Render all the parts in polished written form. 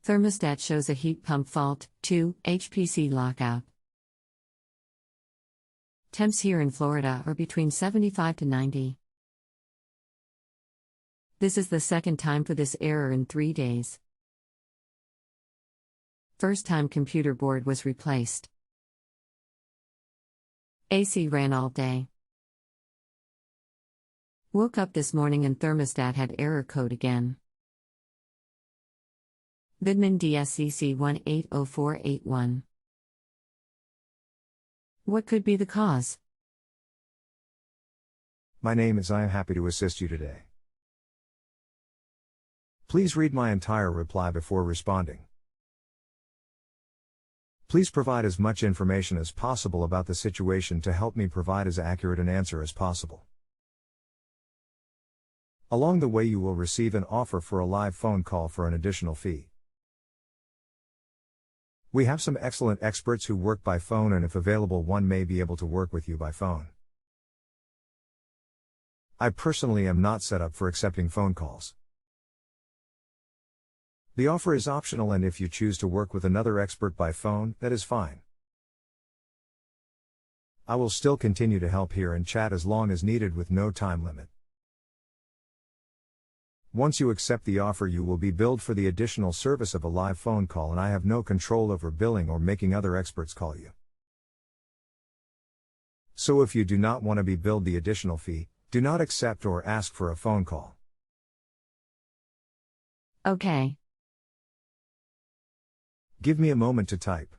Thermostat shows a heat pump fault. 2. HPC lockout. Temps here in Florida are between 75 to 90. This is the second time for this error in 3 days. First time computer board was replaced. AC ran all day. Woke up this morning and thermostat had error code again. Goodman DSCC 180481. What could be the cause? My name is I am happy to assist you today. Please read my entire reply before responding. Please provide as much information as possible about the situation to help me provide as accurate an answer as possible. Along the way you will receive an offer for a live phone call for an additional fee. We have some excellent experts who work by phone, and if available one may be able to work with you by phone. I personally am not set up for accepting phone calls. The offer is optional, and if you choose to work with another expert by phone, that is fine. I will still continue to help here and chat as long as needed with no time limit. Once you accept the offer, you will be billed for the additional service of a live phone call, and I have no control over billing or making other experts call you. So if you do not want to be billed the additional fee, do not accept or ask for a phone call. Okay. Give me a moment to type.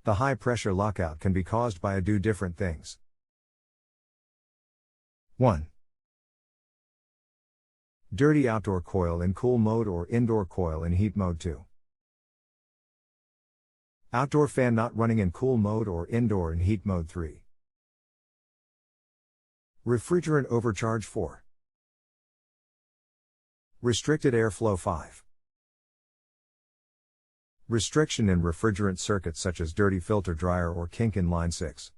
The high pressure lockout can be caused by a do different things. 1. Dirty outdoor coil in cool mode or indoor coil in heat mode. 2. Outdoor fan not running in cool mode or indoor in heat mode. 3. Refrigerant overcharge. 4. Restricted airflow. 5. Restriction in refrigerant circuits such as dirty filter dryer or kink in line. 6.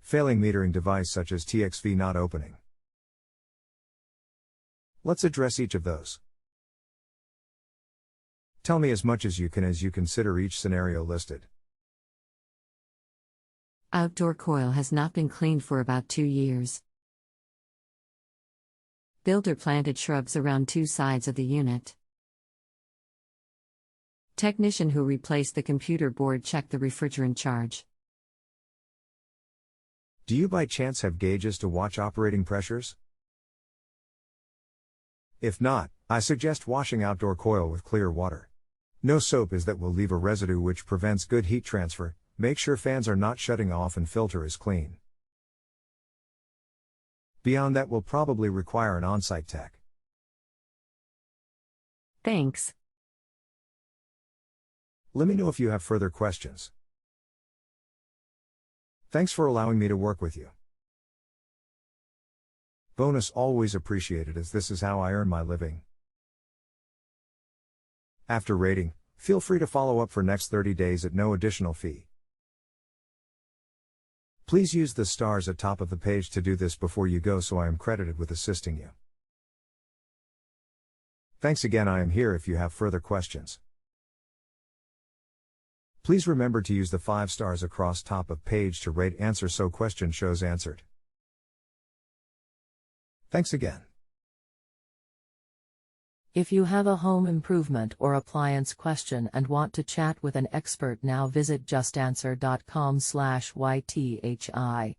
Failing metering device such as TXV not opening. Let's address each of those. Tell me as much as you consider each scenario listed. Outdoor coil has not been cleaned for about 2 years. Builder planted shrubs around 2 sides of the unit. Technician who replaced the computer board checked the refrigerant charge. Do you by chance have gauges to watch operating pressures? If not, I suggest washing outdoor coil with clear water. No soap as that will leave a residue which prevents good heat transfer. Make sure fans are not shutting off and filter is clean. Beyond that will probably require an on-site tech. Thanks. Let me know if you have further questions. Thanks for allowing me to work with you. Bonus always appreciated, as this is how I earn my living. After rating, feel free to follow up for next 30 days at no additional fee. Please use the stars at top of the page to do this before you go, so I am credited with assisting you. Thanks again. I am here if you have further questions. Please remember to use the 5 stars across top of page to rate answer so question shows answered. Thanks again. If you have a home improvement or appliance question and want to chat with an expert now, visit JustAnswer.com/YTHI.